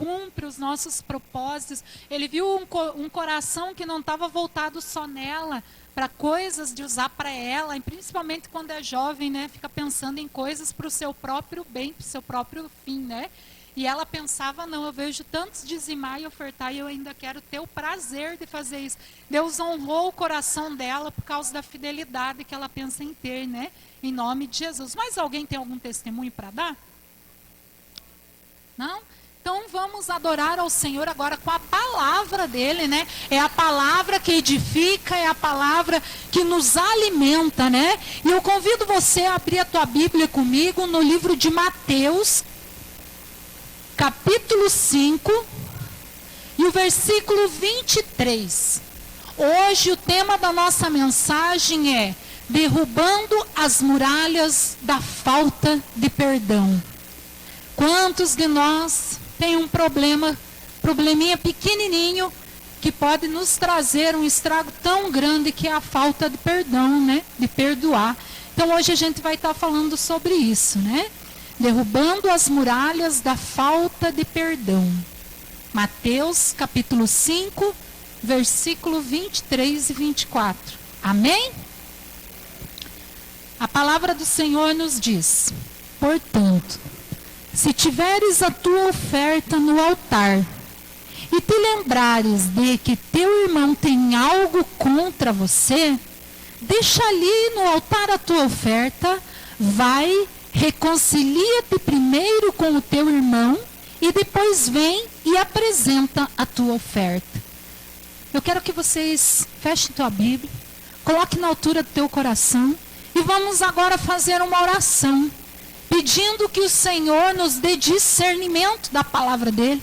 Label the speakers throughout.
Speaker 1: cumpre os nossos propósitos. Ele viu um coração que não estava voltado só nela, para coisas de usar para ela, e principalmente quando é jovem, né? Fica pensando em coisas para o seu próprio bem, para o seu próprio fim, né? E ela pensava, não, eu vejo tantos dizimar e ofertar e eu ainda quero ter o prazer de fazer isso. Deus honrou o coração dela por causa da fidelidade que ela pensa em ter, né? Em nome de Jesus. Mas alguém tem algum testemunho para dar? Não? Então vamos adorar ao Senhor agora com a palavra dele, né? É a palavra que edifica, é a palavra que nos alimenta, né? E eu convido você a abrir a tua Bíblia comigo no livro de Mateus, capítulo 5, e o versículo 23. Hoje o tema da nossa mensagem é derrubando as muralhas da falta de perdão. Quantos de nós tem um probleminha pequenininho, que pode nos trazer um estrago tão grande que é a falta de perdão, né? De perdoar. Então hoje a gente vai estar falando sobre isso, né? Derrubando as muralhas da falta de perdão. Mateus capítulo 5, versículo 23 e 24. Amém? A palavra do Senhor nos diz: portanto, se tiveres a tua oferta no altar, e te lembrares de que teu irmão tem algo contra você, deixa ali no altar a tua oferta, vai, reconcilia-te primeiro com o teu irmão, e depois vem e apresenta a tua oferta. Eu quero que vocês fechem tua Bíblia, coloque na altura do teu coração, e vamos agora fazer uma oração, pedindo que o Senhor nos dê discernimento da palavra dele,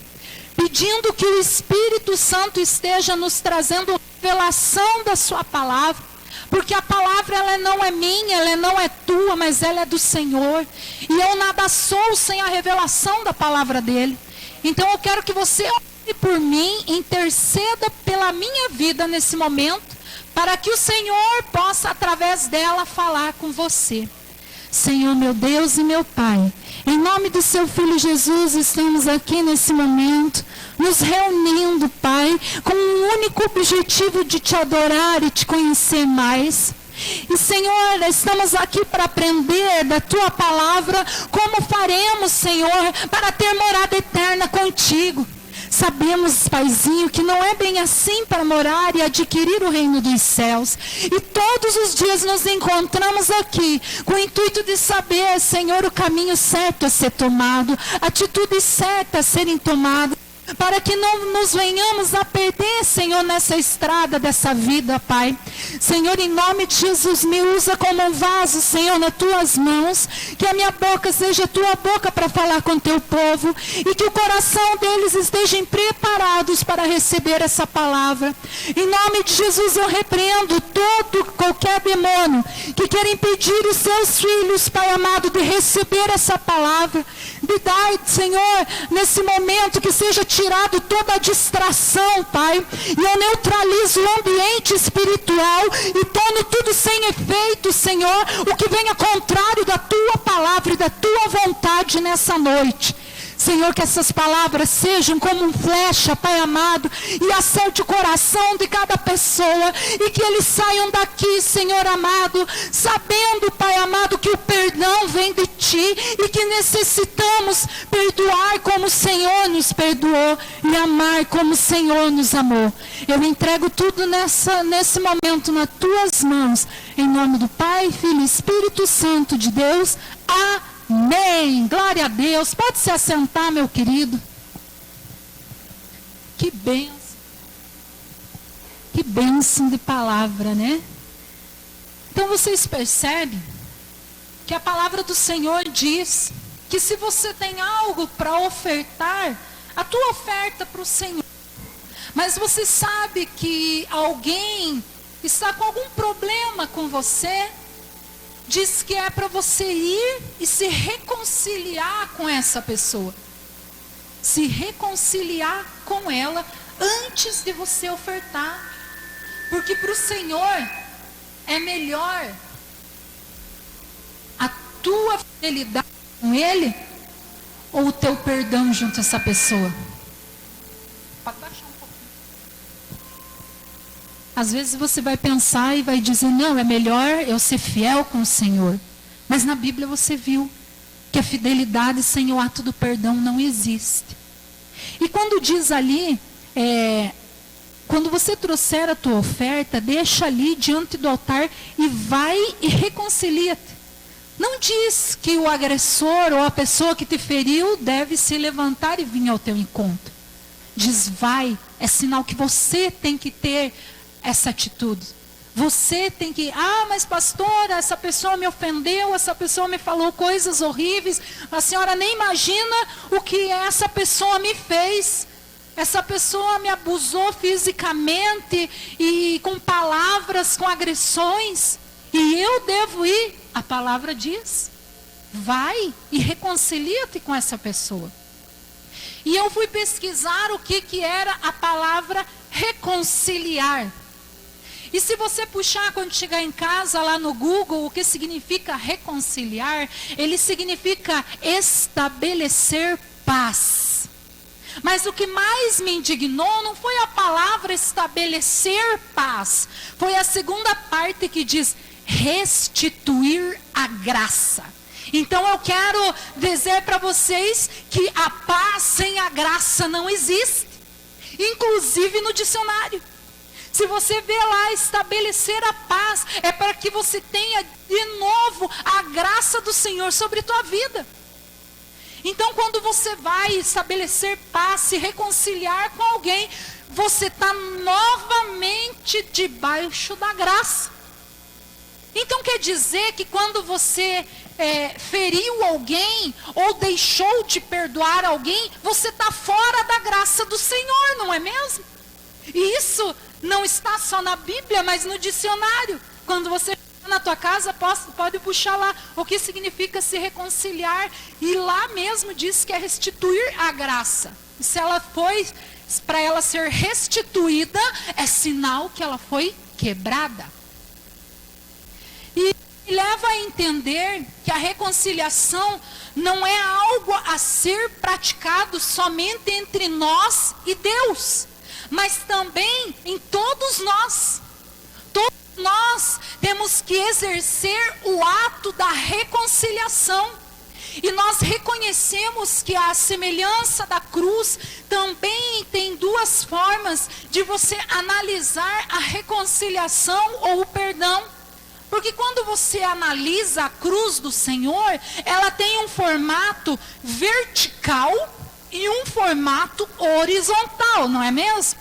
Speaker 1: pedindo que o Espírito Santo esteja nos trazendo revelação da sua palavra, porque a palavra ela não é minha, ela não é tua, mas ela é do Senhor, e eu nada sou sem a revelação da palavra dele. Então eu quero que você ore por mim, interceda pela minha vida nesse momento, para que o Senhor possa através dela falar com você. Senhor, meu Deus e meu Pai, em nome do seu Filho Jesus, estamos aqui nesse momento, nos reunindo, Pai, com um único objetivo de te adorar e te conhecer mais. E, Senhor, estamos aqui para aprender da tua palavra como faremos, Senhor, para ter morada eterna contigo. Sabemos, Paizinho, que não é bem assim para morar e adquirir o reino dos céus. E todos os dias nos encontramos aqui com o intuito de saber, Senhor, o caminho certo a ser tomado, atitudes certas a serem tomadas, para que não nos venhamos a perder, Senhor, nessa estrada dessa vida, Pai. Senhor, em nome de Jesus, me usa como um vaso, Senhor, nas tuas mãos, que a minha boca seja a tua boca para falar com teu povo, e que o coração deles estejam preparados para receber essa palavra. Em nome de Jesus, eu repreendo qualquer demônio que queira impedir os seus filhos, Pai amado, de receber essa palavra. Me dai, Senhor, nesse momento que seja tirado toda a distração, Pai, e eu neutralizo o ambiente espiritual e torno tudo sem efeito, Senhor, o que venha contrário da tua palavra e da tua vontade nessa noite. Senhor, que essas palavras sejam como um flecha, Pai amado, e acerte o coração de cada pessoa, e que eles saiam daqui, Senhor amado, sabendo, Pai amado, que o perdão vem de Ti, e que necessitamos perdoar como o Senhor nos perdoou, e amar como o Senhor nos amou. Eu entrego tudo nesse momento nas Tuas mãos, em nome do Pai, Filho e Espírito Santo de Deus. Amém. Glória a Deus. Pode se assentar, meu querido. Que bênção. Que bênção de palavra, né? Então vocês percebem que a palavra do Senhor diz que se você tem algo para ofertar, a tua oferta para o Senhor. Mas você sabe que alguém está com algum problema com você, diz que é para você ir e se reconciliar com essa pessoa. Se reconciliar com ela antes de você ofertar. Porque para o Senhor é melhor a tua fidelidade com Ele ou o teu perdão junto a essa pessoa. Às vezes você vai pensar e vai dizer, não, é melhor eu ser fiel com o Senhor. Mas na Bíblia você viu que a fidelidade sem o ato do perdão não existe. E quando diz ali, quando você trouxer a tua oferta, deixa ali diante do altar e vai e reconcilia-te. Não diz que o agressor ou a pessoa que te feriu deve se levantar e vir ao teu encontro. Diz, vai, é sinal que você tem que ter essa atitude. Você tem que, mas pastora, essa pessoa me ofendeu, essa pessoa me falou coisas horríveis, a senhora nem imagina o que essa pessoa me fez. Essa pessoa me abusou fisicamente e com palavras, com agressões, e eu devo ir. A palavra diz, vai e reconcilia-te com essa pessoa. E eu fui pesquisar o que era a palavra reconciliar. E se você puxar quando chegar em casa lá no Google, o que significa reconciliar, ele significa estabelecer paz. Mas o que mais me indignou não foi a palavra estabelecer paz. Foi a segunda parte que diz restituir a graça. Então eu quero dizer para vocês que a paz sem a graça não existe. Inclusive no dicionário. Se você vê lá estabelecer a paz, é para que você tenha de novo a graça do Senhor sobre a tua vida. Então quando você vai estabelecer paz, se reconciliar com alguém, você está novamente debaixo da graça. Então quer dizer que quando você feriu alguém, ou deixou de perdoar alguém, você está fora da graça do Senhor, não é mesmo? E isso não está só na Bíblia, mas no dicionário. Quando você na tua casa, pode puxar lá o que significa se reconciliar. E lá mesmo diz que é restituir a graça. E se ela foi, para ela ser restituída, é sinal que ela foi quebrada. E leva a entender que a reconciliação não é algo a ser praticado somente entre nós e Deus, mas também em todos nós. Todos nós temos que exercer o ato da reconciliação. E nós reconhecemos que a semelhança da cruz também tem duas formas de você analisar a reconciliação ou o perdão. Porque quando você analisa a cruz do Senhor, ela tem um formato vertical e um formato horizontal, não é mesmo?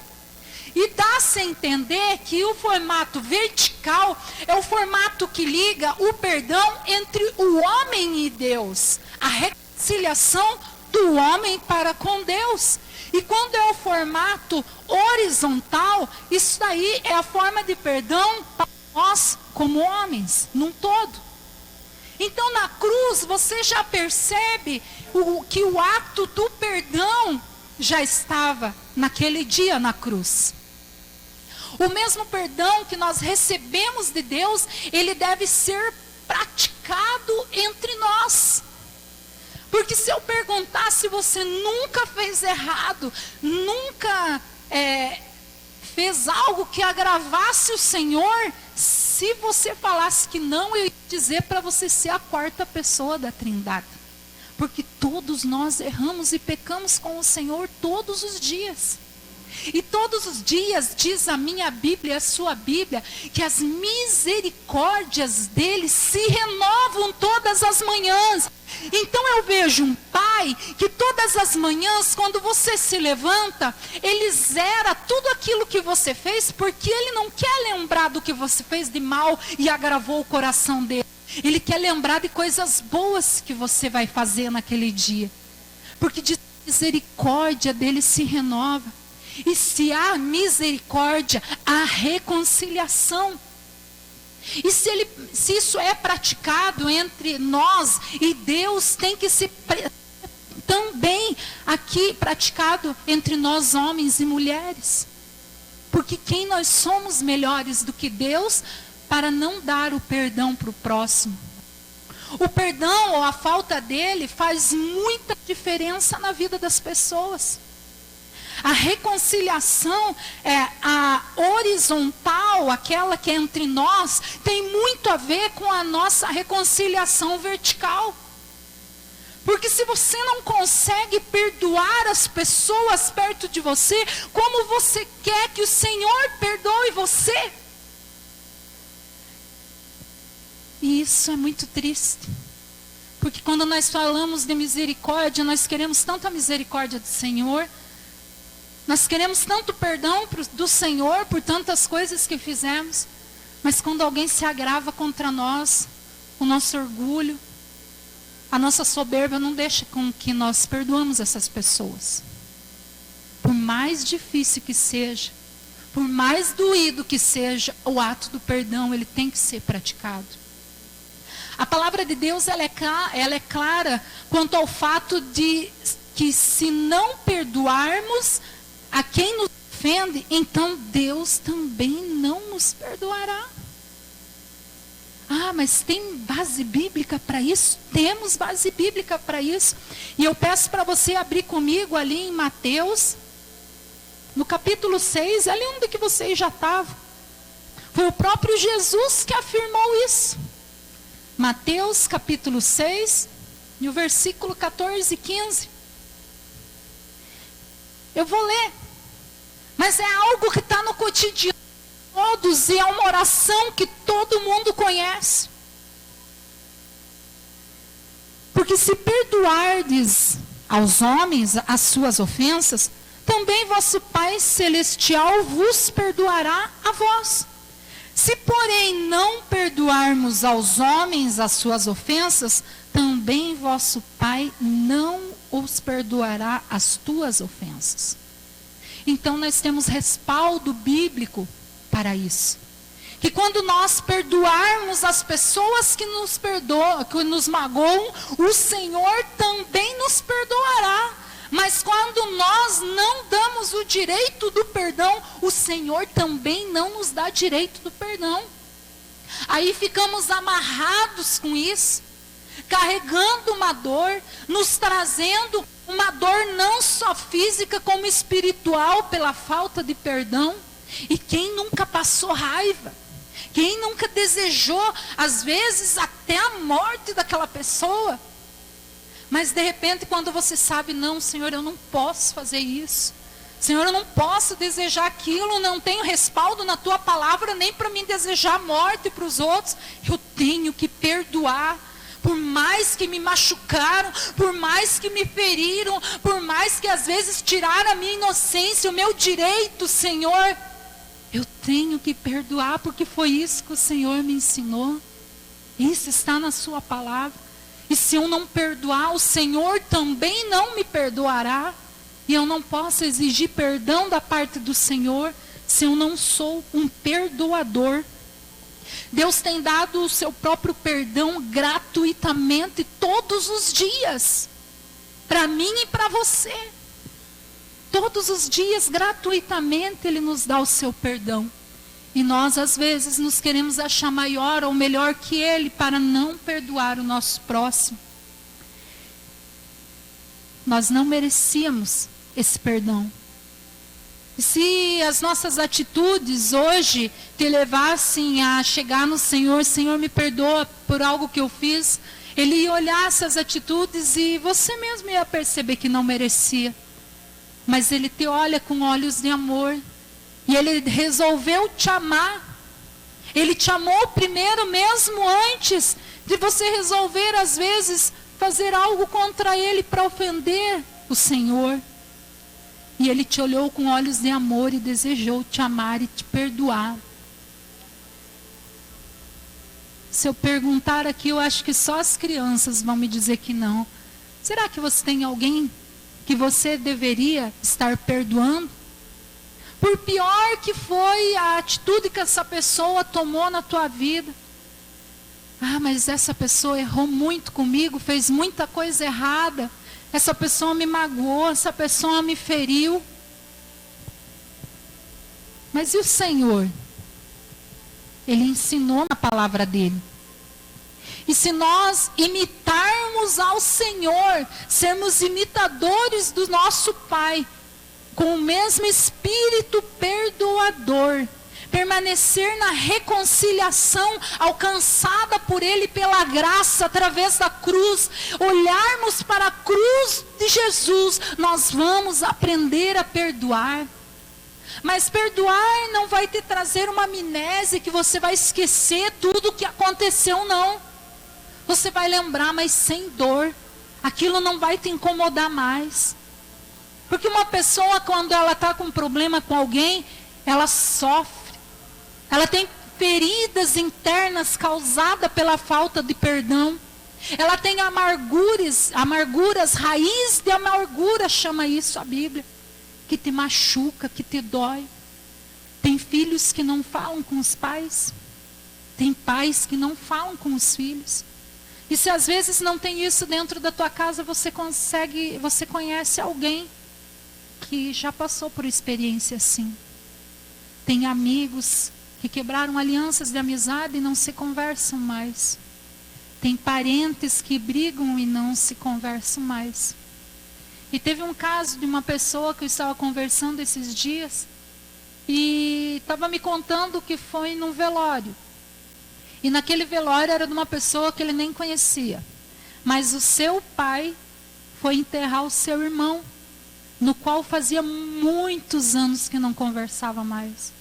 Speaker 1: E dá-se a entender que o formato vertical é o formato que liga o perdão entre o homem e Deus. A reconciliação do homem para com Deus. E quando é o formato horizontal, isso daí é a forma de perdão para nós como homens, num todo. Então na cruz você já percebe que o ato do perdão já estava naquele dia na cruz. O mesmo perdão que nós recebemos de Deus, ele deve ser praticado entre nós. Porque se eu perguntar se você nunca fez errado, nunca fez algo que agravasse o Senhor, se você falasse que não, eu ia dizer para você ser a quarta pessoa da Trindade. Porque todos nós erramos e pecamos com o Senhor todos os dias. E todos os dias, diz a minha Bíblia, a sua Bíblia, que as misericórdias dele se renovam todas as manhãs. Então eu vejo um pai que todas as manhãs, quando você se levanta, ele zera tudo aquilo que você fez, porque ele não quer lembrar do que você fez de mal e agravou o coração dele. Ele quer lembrar de coisas boas que você vai fazer naquele dia. Porque de misericórdia dele se renova. E se há misericórdia, há reconciliação. E se isso é praticado entre nós e Deus, tem que ser também aqui praticado entre nós homens e mulheres. Porque quem nós somos melhores do que Deus para não dar o perdão para o próximo? O perdão ou a falta dele faz muita diferença na vida das pessoas. A reconciliação, a horizontal, aquela que é entre nós, tem muito a ver com a nossa reconciliação vertical. Porque se você não consegue perdoar as pessoas perto de você, como você quer que o Senhor perdoe você? E isso é muito triste. Porque quando nós falamos de misericórdia, nós queremos tanto a misericórdia do Senhor, nós queremos tanto perdão do Senhor por tantas coisas que fizemos, mas quando alguém se agrava contra nós, o nosso orgulho, a nossa soberba não deixa com que nós perdoamos essas pessoas. Por mais difícil que seja, por mais doído que seja, o ato do perdão, ele tem que ser praticado. A palavra de Deus ela é clara quanto ao fato de que se não perdoarmos a quem nos ofende, então Deus também não nos perdoará. Ah, mas tem base bíblica para isso? Temos base bíblica para isso. E eu peço para você abrir comigo ali em Mateus, no capítulo 6, ali onde que vocês já estavam. Foi o próprio Jesus que afirmou isso. Mateus capítulo 6, e o versículo 14 e 15. Eu vou ler. Mas é algo que está no cotidiano de todos, e é uma oração que todo mundo conhece. Porque se perdoardes aos homens as suas ofensas, também vosso Pai Celestial vos perdoará a vós. Se, porém, não perdoarmos aos homens as suas ofensas, também vosso Pai não os perdoará as tuas ofensas. Então, nós temos respaldo bíblico para isso. Que quando nós perdoarmos as pessoas que nos perdoam, que nos magoam, o Senhor também nos perdoará. Mas quando nós não damos o direito do perdão, o Senhor também não nos dá direito do perdão. Aí ficamos amarrados com isso, carregando uma dor, nos trazendo uma dor não só física como espiritual pela falta de perdão. E quem nunca passou raiva? Quem nunca desejou, às vezes, até a morte daquela pessoa? Mas de repente, quando você sabe, não, Senhor, eu não posso fazer isso. Senhor, eu não posso desejar aquilo, não tenho respaldo na tua palavra, nem para mim desejar morte para os outros. Eu tenho que perdoar. Por mais que me machucaram, por mais que me feriram, por mais que às vezes tiraram a minha inocência, o meu direito, Senhor, eu tenho que perdoar, porque foi isso que o Senhor me ensinou. Isso está na sua palavra. E se eu não perdoar, o Senhor também não me perdoará. E eu não posso exigir perdão da parte do Senhor se eu não sou um perdoador. Deus tem dado o seu próprio perdão gratuitamente todos os dias. Para mim e para você. Todos os dias, gratuitamente, Ele nos dá o seu perdão. E nós, às vezes, nos queremos achar maior ou melhor que Ele para não perdoar o nosso próximo. Nós não merecíamos esse perdão. E se as nossas atitudes hoje te levassem a chegar no Senhor, Senhor, me perdoa por algo que eu fiz, Ele ia olhar essas atitudes e você mesmo ia perceber que não merecia. Mas Ele te olha com olhos de amor. E Ele resolveu te amar. Ele te amou primeiro, mesmo antes de você resolver, às vezes, fazer algo contra Ele para ofender o Senhor. E Ele te olhou com olhos de amor e desejou te amar e te perdoar. Se eu perguntar aqui, eu acho que só as crianças vão me dizer que não. Será que você tem alguém que você deveria estar perdoando? Por pior que foi a atitude que essa pessoa tomou na tua vida. Ah, mas essa pessoa errou muito comigo, fez muita coisa errada. Essa pessoa me magoou, essa pessoa me feriu. Mas e o Senhor? Ele ensinou na palavra dele. E se nós imitarmos ao Senhor, sermos imitadores do nosso Pai, com o mesmo espírito perdoador, permanecer na reconciliação alcançada por Ele pela graça através da cruz, olharmos para a cruz de Jesus, nós vamos aprender a perdoar. Mas perdoar não vai te trazer uma amnésia que você vai esquecer tudo o que aconteceu, não. Você vai lembrar, mas sem dor. Aquilo não vai te incomodar mais. Porque uma pessoa, quando ela está com um problema com alguém, ela sofre. Ela tem feridas internas causadas pela falta de perdão. Ela tem amarguras, raiz de amargura, chama isso a Bíblia. Que te machuca, que te dói. Tem filhos que não falam com os pais. Tem pais que não falam com os filhos. E se às vezes não tem isso dentro da tua casa, você conhece alguém que já passou por experiência assim. Tem amigos que quebraram alianças de amizade e não se conversam mais. Tem parentes que brigam e não se conversam mais. E teve um caso de uma pessoa que eu estava conversando esses dias e estava me contando que foi num velório. E naquele velório era de uma pessoa que ele nem conhecia. Mas o seu pai foi enterrar o seu irmão, no qual fazia muitos anos que não conversava mais.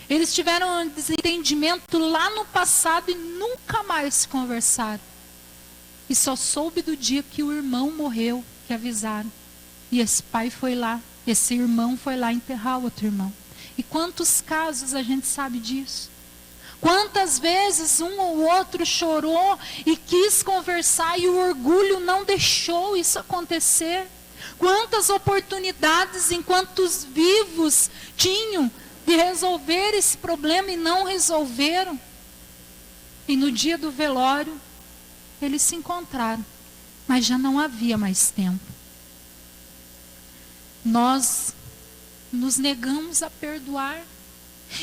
Speaker 1: Eles tiveram um desentendimento lá no passado e nunca mais se conversaram. E só soube do dia que o irmão morreu, que avisaram. E esse pai foi lá, esse irmão foi lá enterrar o outro irmão. E quantos casos a gente sabe disso? Quantas vezes um ou outro chorou e quis conversar e o orgulho não deixou isso acontecer? Quantas oportunidades enquanto os vivos tinham de resolver esse problema e não resolveram? E no dia do velório, eles se encontraram, mas já não havia mais tempo. Nós nos negamos a perdoar.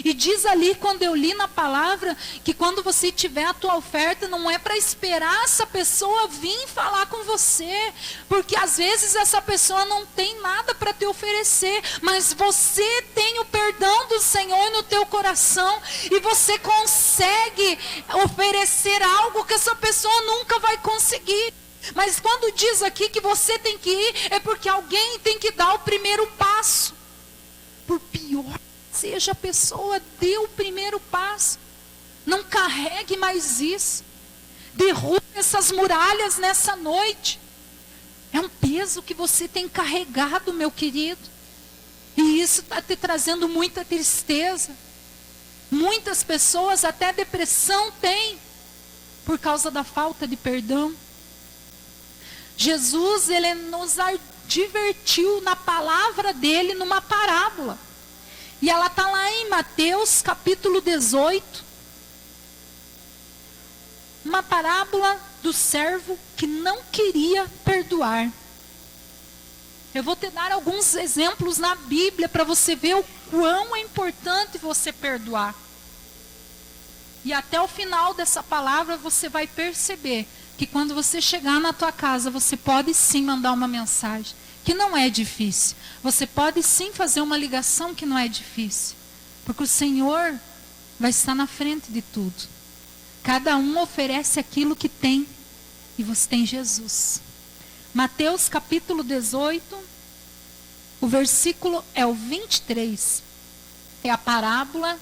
Speaker 1: E diz ali, quando eu li na palavra, que quando você tiver a tua oferta, não é para esperar essa pessoa vir falar com você, porque às vezes essa pessoa não tem nada para te oferecer, mas você tem o perdão do Senhor no teu coração, e você consegue oferecer algo que essa pessoa nunca vai conseguir. Mas quando diz aqui que você tem que ir, é porque alguém tem que dar o primeiro passo. Por pior seja a pessoa, dê o primeiro passo. Não carregue mais isso. Derrube essas muralhas nessa noite. É um peso que você tem carregado, meu querido. E isso está te trazendo muita tristeza. Muitas pessoas até depressão têm por causa da falta de perdão. Jesus, ele nos advertiu na palavra dele, numa parábola. E ela está lá em Mateus capítulo 18. Uma parábola do servo que não queria perdoar. Eu vou te dar alguns exemplos na Bíblia para você ver o quão é importante você perdoar. E até o final dessa palavra você vai perceber que quando você chegar na tua casa, você pode sim mandar uma mensagem, que não é difícil. Você pode sim fazer uma ligação que não é difícil. Porque o Senhor vai estar na frente de tudo. Cada um oferece aquilo que tem. E você tem Jesus. Mateus capítulo 18, o versículo é o 23. É a parábola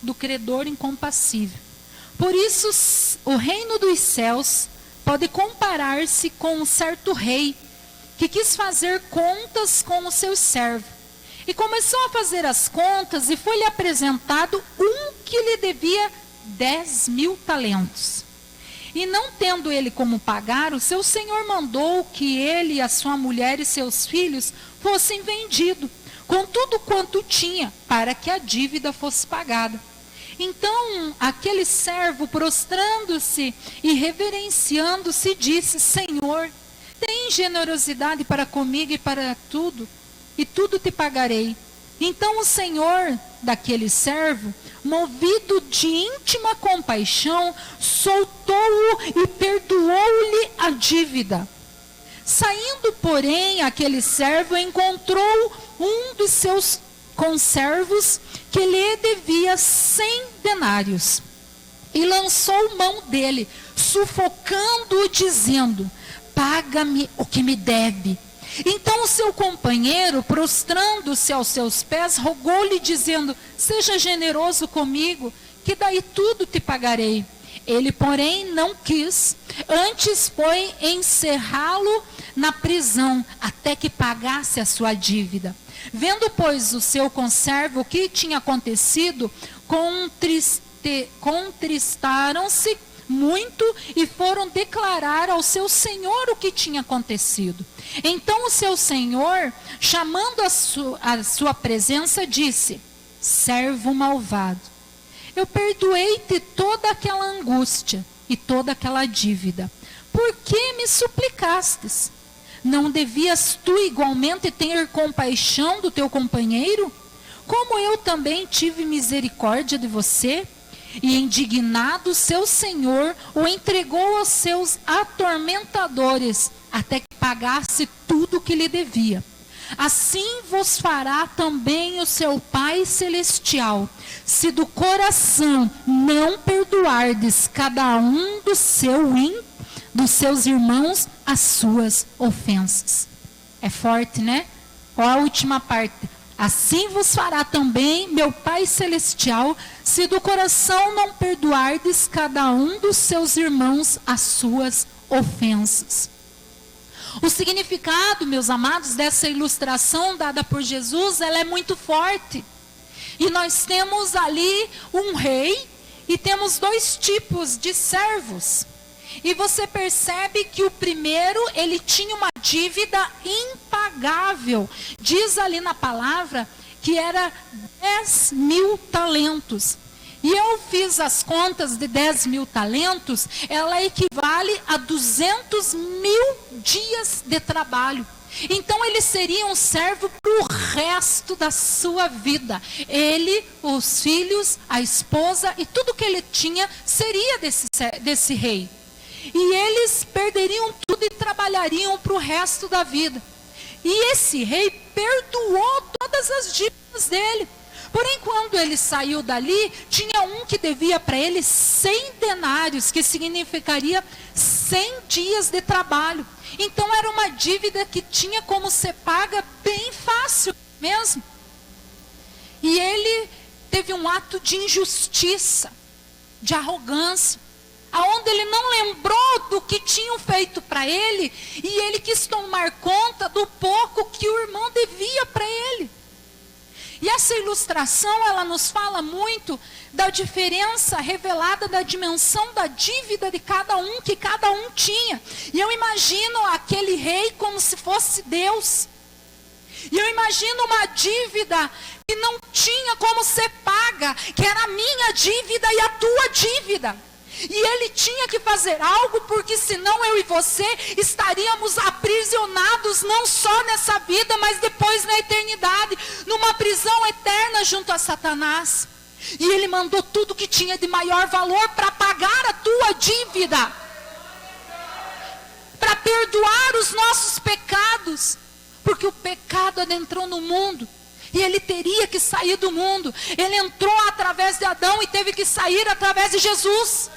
Speaker 1: do credor incompassível. Por isso, o reino dos céus pode comparar-se com um certo rei que quis fazer contas com o seu servo. E começou a fazer as contas e foi-lhe apresentado um que lhe devia 10.000 talentos. E não tendo ele como pagar, o seu senhor mandou que ele, a sua mulher e seus filhos fossem vendidos, com tudo quanto tinha, para que a dívida fosse pagada. Então aquele servo, prostrando-se e reverenciando-se, disse: Senhor, tem generosidade para comigo e para tudo, e tudo te pagarei. Então o senhor daquele servo, movido de íntima compaixão, soltou-o e perdoou-lhe a dívida. Saindo, porém, aquele servo encontrou um de seus conservos que lhe devia 100 denários. E lançou mão dele, sufocando-o, dizendo: paga-me o que me deve. Então o seu companheiro, prostrando-se aos seus pés, rogou-lhe, dizendo: seja generoso comigo, que daí tudo te pagarei. Ele, porém, não quis, antes foi encerrá-lo na prisão, até que pagasse a sua dívida. Vendo, pois, o seu conservo o que tinha acontecido, contristaram-se muito e foram declarar ao seu senhor o que tinha acontecido. Então o seu senhor, chamando a sua presença, disse: servo malvado, eu perdoei-te toda aquela angústia e toda aquela dívida. Por que me suplicastes? Não devias tu igualmente ter compaixão do teu companheiro, como eu também tive misericórdia de você? E indignado, seu senhor o entregou aos seus atormentadores, até que pagasse tudo o que lhe devia. Assim vos fará também o seu Pai Celestial, se do coração não perdoardes cada um dos seus irmãos as suas ofensas. É forte, né? Olha a última parte. Assim vos fará também meu Pai Celestial, se do coração não perdoardes cada um dos seus irmãos as suas ofensas. O significado, meus amados, dessa ilustração dada por Jesus, ela é muito forte. E nós temos ali um rei e temos dois tipos de servos. E você percebe que o primeiro, ele tinha uma dívida impagável. Diz ali na palavra que era 10.000 talentos. E eu fiz as contas de 10.000 talentos, ela equivale a 200.000 dias de trabalho. Então ele seria um servo para o resto da sua vida. Ele, os filhos, a esposa e tudo que ele tinha seria desse rei. E eles perderiam tudo e trabalhariam para o resto da vida. E esse rei perdoou todas as dívidas dele. Porém, quando ele saiu dali, tinha um que devia para ele 100 denários, que significaria 100 dias de trabalho. Então era uma dívida que tinha como ser paga bem fácil mesmo. E ele teve um ato de injustiça, de arrogância, aonde ele não lembrou do que tinham feito para ele, e ele quis tomar conta do pouco que o irmão devia para ele. E essa ilustração, ela nos fala muito da diferença revelada da dimensão da dívida de cada um, que cada um tinha. E eu imagino aquele rei como se fosse Deus. E eu imagino uma dívida que não tinha como ser paga, que era a minha dívida e a tua dívida. E ele tinha que fazer algo, porque senão eu e você estaríamos aprisionados não só nessa vida, mas depois na eternidade, numa prisão eterna junto a Satanás. E ele mandou tudo que tinha de maior valor para pagar a tua dívida, para perdoar os nossos pecados, porque o pecado adentrou no mundo. E ele teria que sair do mundo. Ele entrou através de Adão e teve que sair através de Jesus.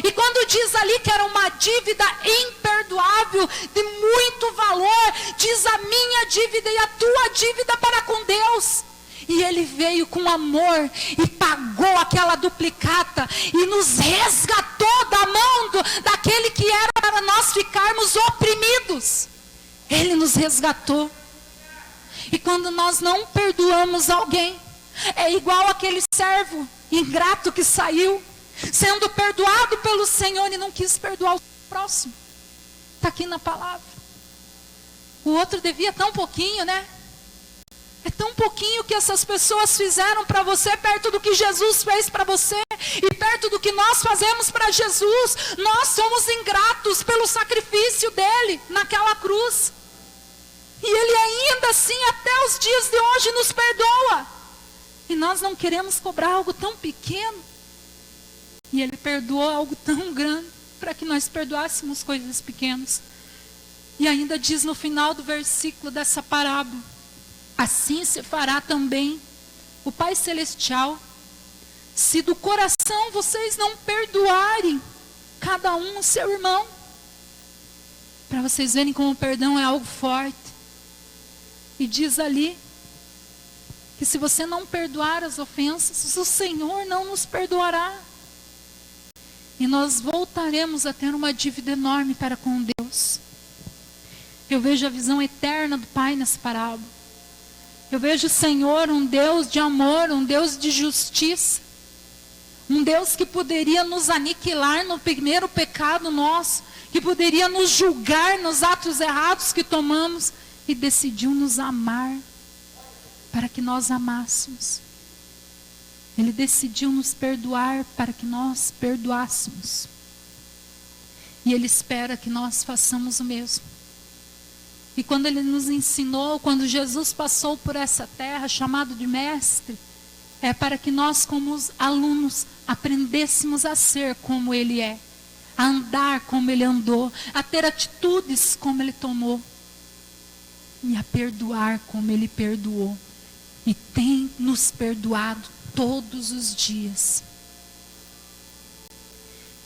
Speaker 1: E quando diz ali que era uma dívida imperdoável, de muito valor, diz a minha dívida e a tua dívida para com Deus. E ele veio com amor e pagou aquela duplicata e nos resgatou da mão daquele que era para nós ficarmos oprimidos. Ele nos resgatou. E quando nós não perdoamos alguém, é igual aquele servo ingrato que saiu, sendo perdoado pelo Senhor e não quis perdoar o próximo. Está aqui na palavra. O outro devia tão pouquinho, né? É tão pouquinho que essas pessoas fizeram para você, perto do que Jesus fez para você, e perto do que nós fazemos para Jesus. Nós somos ingratos pelo sacrifício dele naquela cruz. E ele ainda assim, até os dias de hoje, nos perdoa. E nós não queremos cobrar algo tão pequeno. E ele perdoou algo tão grande para que nós perdoássemos coisas pequenas. E ainda diz no final do versículo dessa parábola: assim se fará também o Pai Celestial, se do coração vocês não perdoarem cada um o seu irmão. Para vocês verem como o perdão é algo forte. E diz ali que se você não perdoar as ofensas, o Senhor não nos perdoará. E nós voltaremos a ter uma dívida enorme para com Deus. Eu vejo a visão eterna do Pai nessa parábola. Eu vejo o Senhor um Deus de amor, um Deus de justiça. Um Deus que poderia nos aniquilar no primeiro pecado nosso, que poderia nos julgar nos atos errados que tomamos, e decidiu nos amar para que nós amássemos. Ele decidiu nos perdoar para que nós perdoássemos. E Ele espera que nós façamos o mesmo. E quando Ele nos ensinou, quando Jesus passou por essa terra, chamado de mestre, é para que nós, como os alunos, aprendêssemos a ser como Ele é, a andar como Ele andou, a ter atitudes como Ele tomou, e a perdoar como Ele perdoou. E tem nos perdoado todos os dias.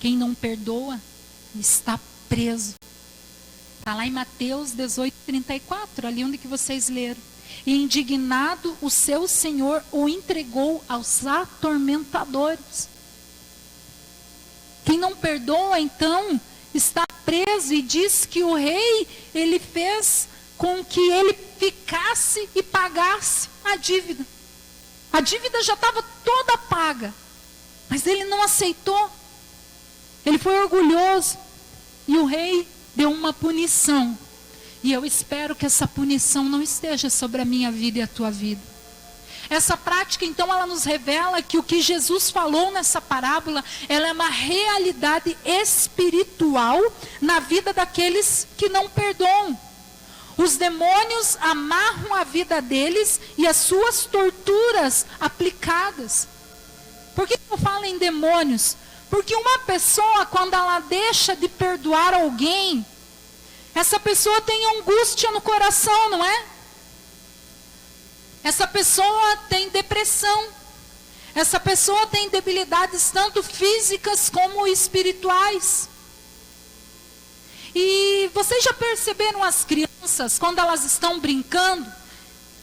Speaker 1: Quem não perdoa está preso. Está lá em Mateus 18:34, ali onde que vocês leram. E indignado o seu Senhor o entregou aos atormentadores. Quem não perdoa, então, está preso, e diz que o rei, ele fez com que ele ficasse e pagasse a dívida. A dívida já estava toda paga, mas ele não aceitou. Ele foi orgulhoso, e o rei deu uma punição. E eu espero que essa punição não esteja sobre a minha vida e a tua vida. Essa prática, então, ela nos revela que o que Jesus falou nessa parábola, ela é uma realidade espiritual na vida daqueles que não perdoam. Os demônios amarram a vida deles e as suas torturas aplicadas. Por que eu falo em demônios? Porque uma pessoa, quando ela deixa de perdoar alguém, essa pessoa tem angústia no coração, não é? Essa pessoa tem depressão. Essa pessoa tem debilidades tanto físicas como espirituais. E vocês já perceberam as crianças, quando elas estão brincando,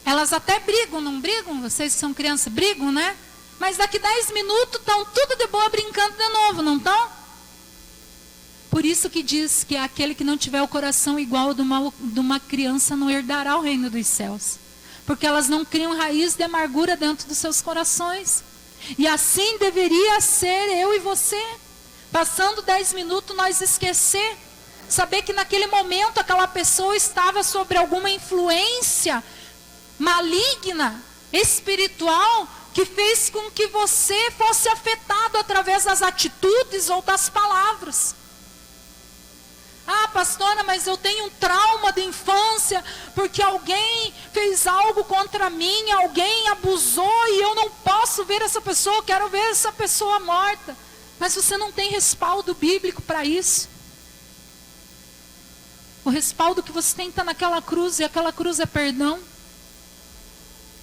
Speaker 1: elas até brigam, não brigam? Vocês que são crianças brigam, né? Mas daqui 10 minutos estão tudo de boa brincando de novo, não estão? Por isso que diz que aquele que não tiver o coração igual de uma criança não herdará o reino dos céus. Porque elas não criam raiz de amargura dentro dos seus corações. E assim deveria ser eu e você. Passando 10 minutos nós esquecer. Saber que naquele momento aquela pessoa estava sobre alguma influência maligna, espiritual, que fez com que você fosse afetado através das atitudes ou das palavras. Ah, pastora, mas eu tenho um trauma de infância, porque alguém fez algo contra mim, alguém abusou e eu não posso ver essa pessoa, eu quero ver essa pessoa morta. Mas você não tem respaldo bíblico para isso. O respaldo que você tem está naquela cruz, e aquela cruz é perdão.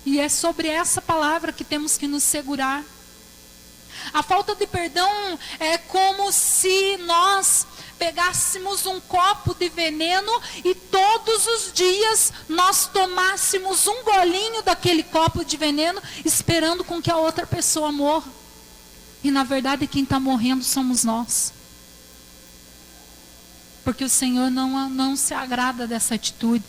Speaker 1: E é sobre essa palavra que temos que nos segurar. A falta de perdão é como se nós pegássemos um copo de veneno e todos os dias nós tomássemos um golinho daquele copo de veneno, esperando com que a outra pessoa morra. E na verdade quem está morrendo somos nós. Porque o Senhor não se agrada dessa atitude.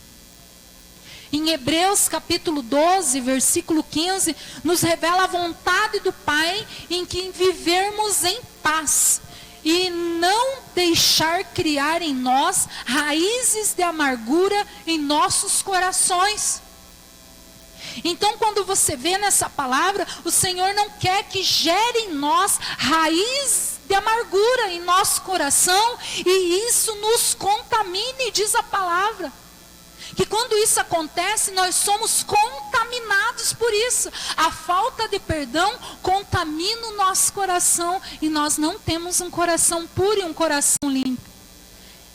Speaker 1: Em Hebreus capítulo 12, versículo 15, nos revela a vontade do Pai em que vivermos em paz e não deixar criar em nós raízes de amargura em nossos corações. Então, quando você vê nessa palavra, o Senhor não quer que gere em nós raiz de amargura em nosso coração e isso nos contamine, diz a palavra. Que quando isso acontece, nós somos contaminados por isso. A falta de perdão contamina o nosso coração e nós não temos um coração puro e um coração limpo.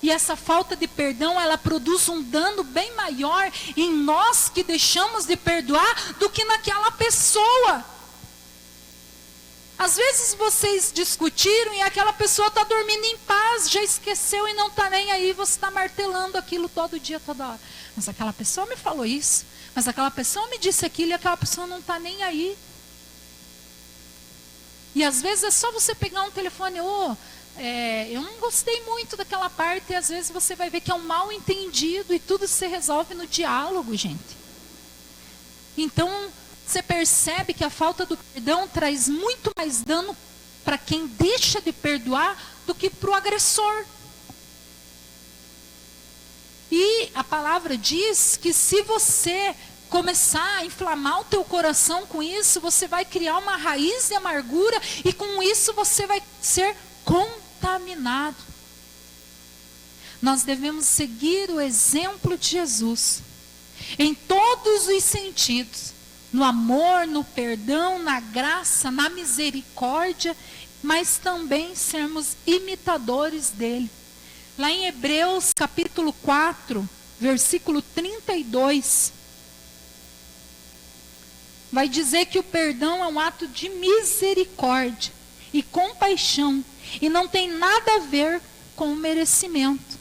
Speaker 1: E essa falta de perdão, ela produz um dano bem maior em nós que deixamos de perdoar do que naquela pessoa. Às vezes vocês discutiram e aquela pessoa está dormindo em paz, já esqueceu e não está nem aí, você está martelando aquilo todo dia, toda hora. Mas aquela pessoa me falou isso, mas aquela pessoa me disse aquilo e aquela pessoa não está nem aí. E às vezes é só você pegar um telefone, eu não gostei muito daquela parte, e às vezes você vai ver que é um mal entendido e tudo se resolve no diálogo, gente. Então, você percebe que a falta do perdão traz muito mais dano para quem deixa de perdoar do que para o agressor. E a palavra diz que se você começar a inflamar o teu coração com isso, você vai criar uma raiz de amargura e com isso você vai ser contaminado. Nós devemos seguir o exemplo de Jesus em todos os sentidos, no amor, no perdão, na graça, na misericórdia, mas também sermos imitadores dele. Lá em Hebreus capítulo 4, versículo 32, vai dizer que o perdão é um ato de misericórdia e compaixão e não tem nada a ver com o merecimento.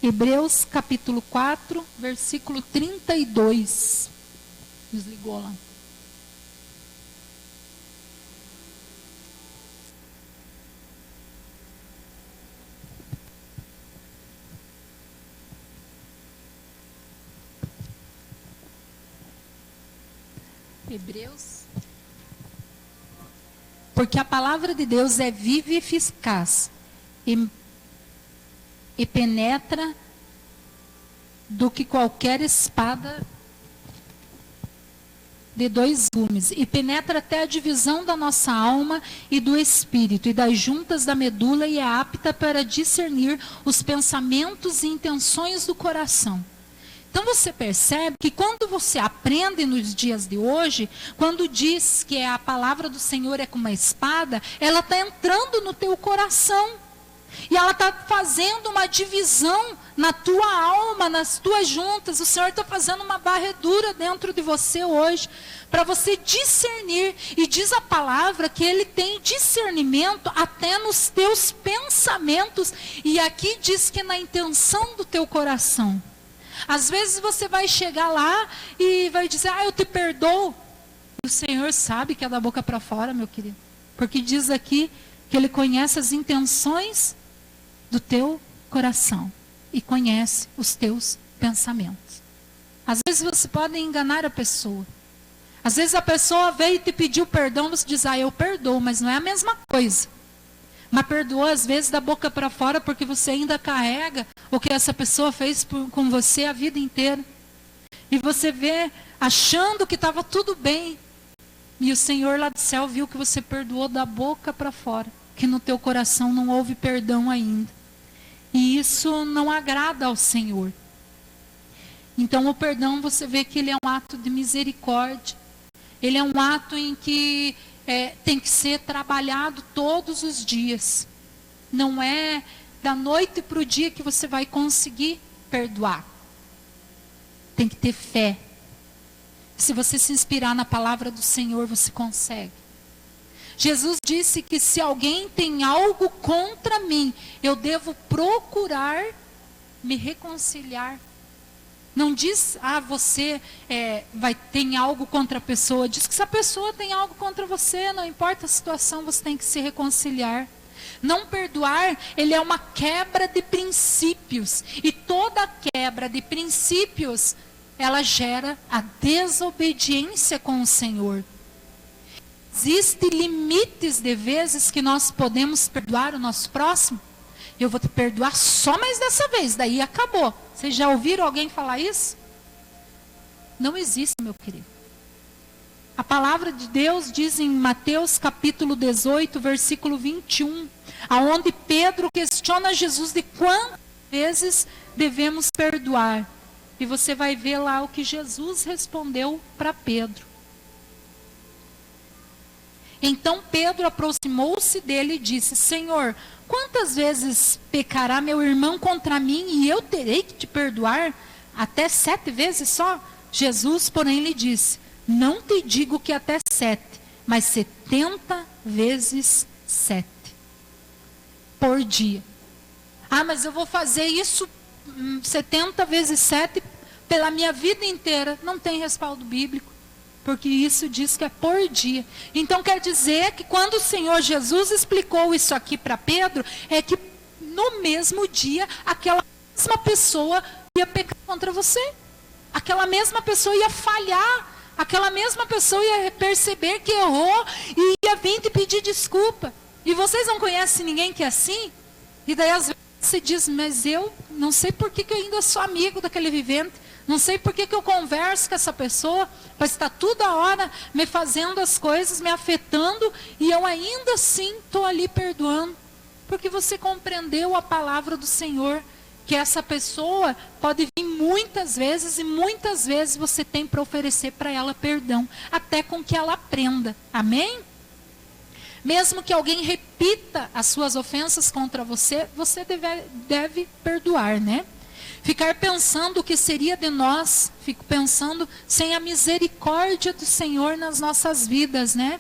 Speaker 1: Hebreus capítulo 4, versículo 32. Desligou lá. Hebreus. Porque a palavra de Deus é viva e eficaz e penetra do que qualquer espada de dois gumes, e penetra até a divisão da nossa alma e do espírito, e das juntas da medula, e é apta para discernir os pensamentos e intenções do coração. Então você percebe que quando você aprende nos dias de hoje, quando diz que a palavra do Senhor é como uma espada, ela está entrando no teu coração. E ela está fazendo uma divisão na tua alma, nas tuas juntas. O Senhor está fazendo uma varredura dentro de você hoje, para você discernir. E diz a palavra que Ele tem discernimento até nos teus pensamentos. E aqui diz que na intenção do teu coração. Às vezes você vai chegar lá e vai dizer, eu te perdoo. E o Senhor sabe que é da boca para fora, meu querido. Porque diz aqui que Ele conhece as intenções do teu coração e conhece os teus pensamentos. Às vezes você pode enganar a pessoa. Às vezes a pessoa veio e te pediu perdão, você diz, eu perdoo, mas não é a mesma coisa. Mas perdoa às vezes da boca para fora porque você ainda carrega o que essa pessoa fez com você a vida inteira. E você vê achando que estava tudo bem. E o Senhor lá do céu viu que você perdoou da boca para fora. Que no teu coração não houve perdão ainda. E isso não agrada ao Senhor. Então o perdão, você vê que ele é um ato de misericórdia. Ele é um ato em que tem que ser trabalhado todos os dias. Não é da noite para o dia que você vai conseguir perdoar. Tem que ter fé. Se você se inspirar na palavra do Senhor, você consegue. Jesus disse que se alguém tem algo contra mim, eu devo procurar me reconciliar. Não diz, você tem algo contra a pessoa. Diz que se a pessoa tem algo contra você, não importa a situação, você tem que se reconciliar. Não perdoar, ele é uma quebra de princípios. E toda quebra de princípios, ela gera a desobediência com o Senhor. Existem limites de vezes que nós podemos perdoar o nosso próximo. Eu vou te perdoar só mais dessa vez, daí acabou. Vocês já ouviram alguém falar isso? Não existe, meu querido. A palavra de Deus diz em Mateus capítulo 18, versículo 21, aonde Pedro questiona Jesus de quantas vezes devemos perdoar. E você vai ver lá o que Jesus respondeu para Pedro. Então Pedro aproximou-se dele e disse: Senhor, quantas vezes pecará meu irmão contra mim e eu terei que te perdoar? Até 7 vezes só? Jesus, porém, lhe disse: não te digo que até 7, mas 70 vezes 7 por dia. Ah, mas eu vou fazer isso 70 vezes 7 pela minha vida inteira. Não tem respaldo bíblico, porque isso diz que é por dia. Então quer dizer que quando o Senhor Jesus explicou isso aqui para Pedro, é que no mesmo dia aquela mesma pessoa ia pecar contra você. Aquela mesma pessoa ia falhar. Aquela mesma pessoa ia perceber que errou e ia vir te pedir desculpa. E vocês não conhecem ninguém que é assim? E daí às vezes você diz: mas eu não sei por que eu ainda sou amigo daquele vivente. Não sei por que eu converso com essa pessoa, mas está toda hora me fazendo as coisas, me afetando, e eu ainda assim estou ali perdoando. Porque você compreendeu a palavra do Senhor, que essa pessoa pode vir muitas vezes, e muitas vezes você tem para oferecer para ela perdão, até com que ela aprenda. Amém? Mesmo que alguém repita as suas ofensas contra você, você deve perdoar, né? Ficar pensando o que seria de nós, fico pensando sem a misericórdia do Senhor nas nossas vidas, né?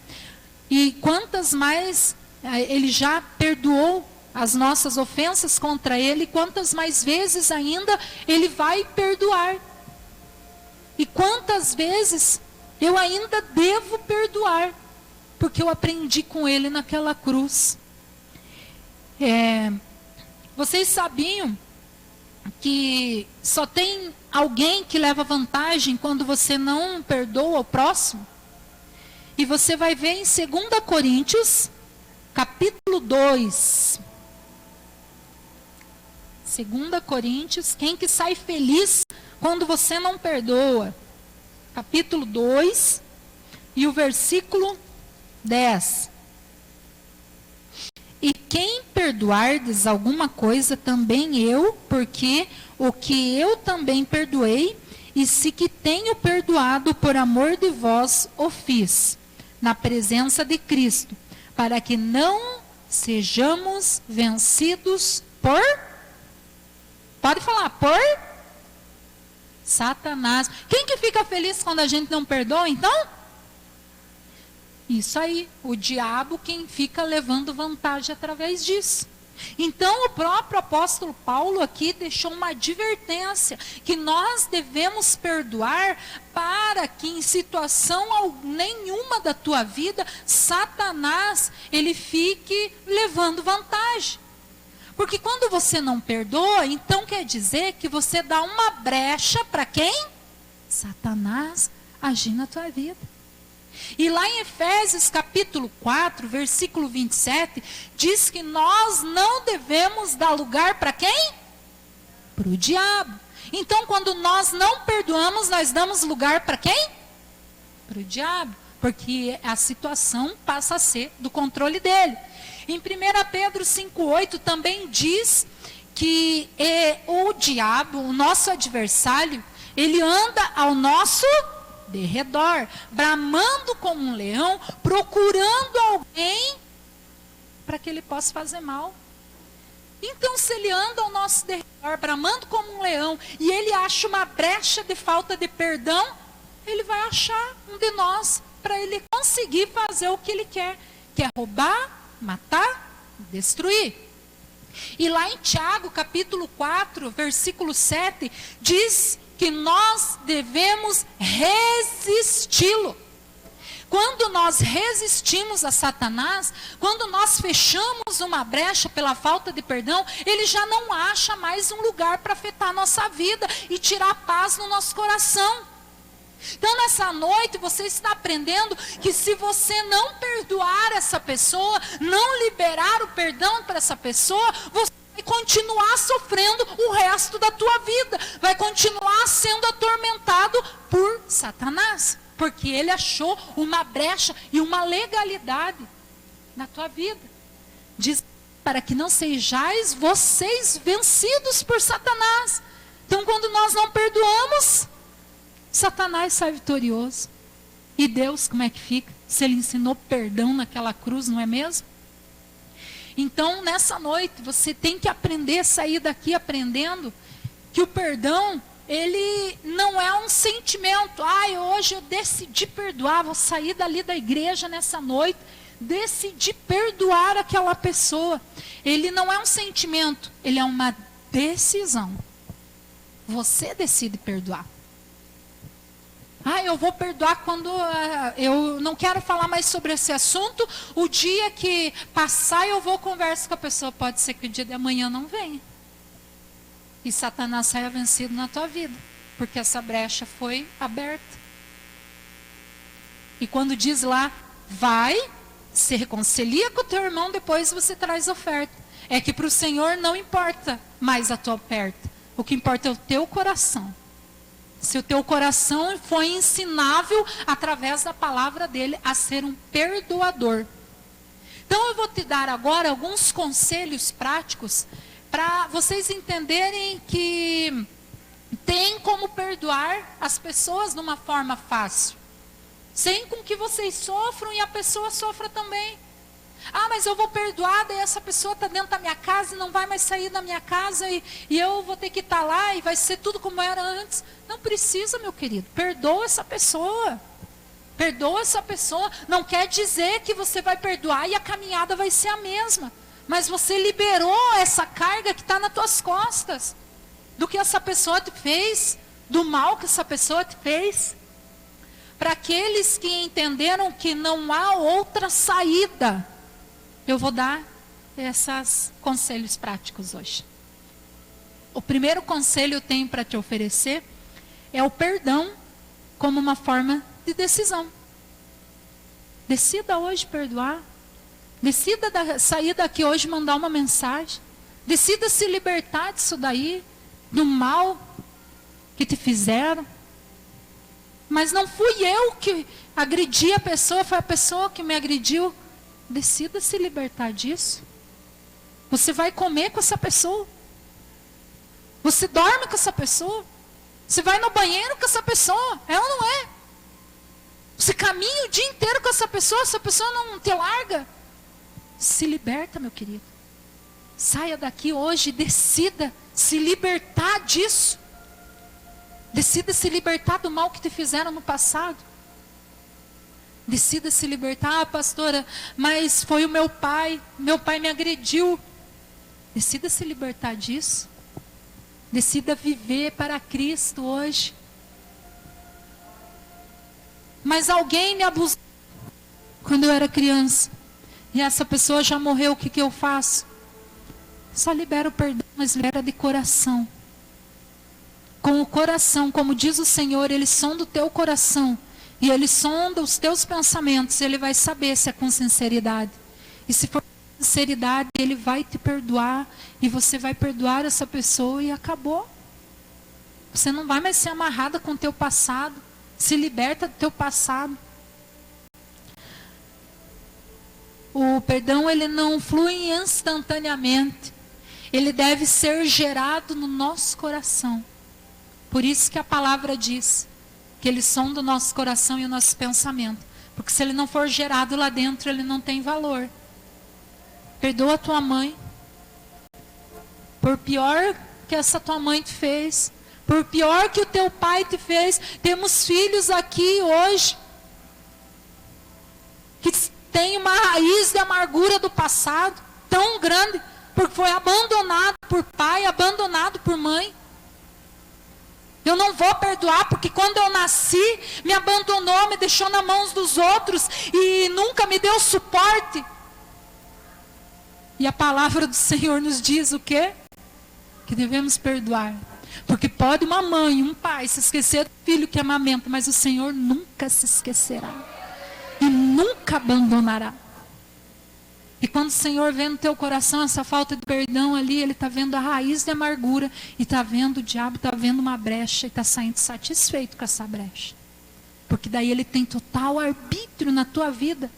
Speaker 1: E quantas mais Ele já perdoou as nossas ofensas contra Ele, quantas mais vezes ainda Ele vai perdoar. E quantas vezes eu ainda devo perdoar, porque eu aprendi com Ele naquela cruz. Vocês sabiam que só tem alguém que leva vantagem quando você não perdoa o próximo? E você vai ver em 2 Coríntios, capítulo 2. 2 Coríntios, quem que sai feliz quando você não perdoa? Capítulo 2 e o versículo 10. E quem perdoardes alguma coisa, também eu, porque o que eu também perdoei, e se que tenho perdoado por amor de vós, o fiz, na presença de Cristo, para que não sejamos vencidos por... Pode falar, por Satanás. Quem que fica feliz quando a gente não perdoa, então? Isso aí, o diabo quem fica levando vantagem através disso. Então o próprio apóstolo Paulo aqui deixou uma advertência, que nós devemos perdoar para que em situação nenhuma da tua vida, Satanás, ele fique levando vantagem. Porque quando você não perdoa, então quer dizer que você dá uma brecha para quem? Satanás agir na tua vida. E lá em Efésios capítulo 4, versículo 27, diz que nós não devemos dar lugar para quem? Para o diabo. Então, quando nós não perdoamos, nós damos lugar para quem? Para o diabo. Porque a situação passa a ser do controle dele. Em 1 Pedro 5,8 também diz que o diabo, o nosso adversário, ele anda ao nosso derredor, bramando como um leão, procurando alguém para que ele possa fazer mal. Então, se ele anda ao nosso derredor, bramando como um leão, e ele acha uma brecha de falta de perdão, ele vai achar um de nós para ele conseguir fazer o que ele quer, que é roubar, matar, destruir. E lá em Tiago, capítulo 4, versículo 7, diz que nós devemos resisti-lo. Quando nós resistimos a Satanás, quando nós fechamos uma brecha pela falta de perdão, ele já não acha mais um lugar para afetar a nossa vida e tirar paz no nosso coração. Então nessa noite você está aprendendo que se você não perdoar essa pessoa, não liberar o perdão para essa pessoa, você vai continuar sofrendo o resto da tua vida, vai continuar sendo atormentado por Satanás, porque ele achou uma brecha e uma legalidade na tua vida. Diz, para que não sejais vocês vencidos por Satanás. Então quando nós não perdoamos, Satanás sai vitorioso. E Deus, como é que fica? Se Ele ensinou perdão naquela cruz, não é mesmo? Então, nessa noite, você tem que aprender, sair daqui aprendendo que o perdão, ele não é um sentimento. Hoje eu decidi perdoar, vou sair dali da igreja nessa noite, decidi perdoar aquela pessoa. Ele não é um sentimento, ele é uma decisão. Você decide perdoar. Eu vou perdoar quando eu não quero falar mais sobre esse assunto. O dia que passar eu vou conversar com a pessoa. Pode ser que o dia de amanhã não venha. E Satanás saia vencido na tua vida. Porque essa brecha foi aberta. E quando diz lá, vai, se reconcilia com o teu irmão, depois você traz oferta. É que para o Senhor não importa mais a tua oferta. O que importa é o teu coração. Se o teu coração foi ensinável através da palavra dele a ser um perdoador. Então eu vou te dar agora alguns conselhos práticos para vocês entenderem que tem como perdoar as pessoas de uma forma fácil. Sem com que vocês sofram e a pessoa sofra também. Mas eu vou perdoar, daí essa pessoa está dentro da minha casa e não vai mais sair da minha casa e eu vou ter que estar lá e vai ser tudo como era antes. Não precisa, meu querido. Perdoa essa pessoa. Perdoa essa pessoa. Não quer dizer que você vai perdoar e a caminhada vai ser a mesma. Mas você liberou essa carga que está nas tuas costas. Do que essa pessoa te fez. Do mal que essa pessoa te fez. Para aqueles que entenderam que não há outra saída, eu vou dar esses conselhos práticos hoje. O primeiro conselho eu tenho para te oferecer é o perdão como uma forma de decisão. Decida hoje perdoar. Decida sair daqui hoje e mandar uma mensagem. Decida se libertar disso daí, do mal que te fizeram. Mas não fui eu que agredi a pessoa, foi a pessoa que me agrediu. Decida se libertar disso. Você vai comer com essa pessoa. Você dorme com essa pessoa. Você vai no banheiro com essa pessoa. É ou não é? Você caminha o dia inteiro com essa pessoa não te larga. Se liberta, meu querido. Saia daqui hoje e decida se libertar disso. Decida se libertar do mal que te fizeram no passado. Decida se libertar, pastora, mas foi o meu pai me agrediu. Decida se libertar disso. Decida viver para Cristo hoje. Mas alguém me abusou quando eu era criança. E essa pessoa já morreu, o que eu faço? Só libera o perdão, mas libera de coração. Com o coração, como diz o Senhor, Ele sonda o teu coração. E Ele sonda os teus pensamentos. Ele vai saber se é com sinceridade. E se for com sinceridade, Ele vai te perdoar. E você vai perdoar essa pessoa e acabou. Você não vai mais ser amarrada com o teu passado. Se liberta do teu passado. O perdão, ele não flui instantaneamente. Ele deve ser gerado no nosso coração. Por isso que a palavra diz que Ele sonda o nosso coração e o nosso pensamento. Porque se ele não for gerado lá dentro, ele não tem valor. Perdoa a tua mãe. Por pior que essa tua mãe te fez, por pior que o teu pai te fez, temos filhos aqui hoje que tem uma raiz de amargura do passado tão grande, porque foi abandonado por pai, abandonado por mãe. Eu não vou perdoar, porque quando eu nasci, me abandonou, me deixou nas mãos dos outros e nunca me deu suporte. E a palavra do Senhor nos diz o quê? Que devemos perdoar. Porque pode uma mãe, um pai se esquecer do filho que amamenta, mas o Senhor nunca se esquecerá. E nunca abandonará. E quando o Senhor vê no teu coração essa falta de perdão ali, Ele está vendo a raiz de amargura. E está vendo o diabo, está vendo uma brecha. E está saindo satisfeito com essa brecha. Porque daí Ele tem total arbítrio na tua vida.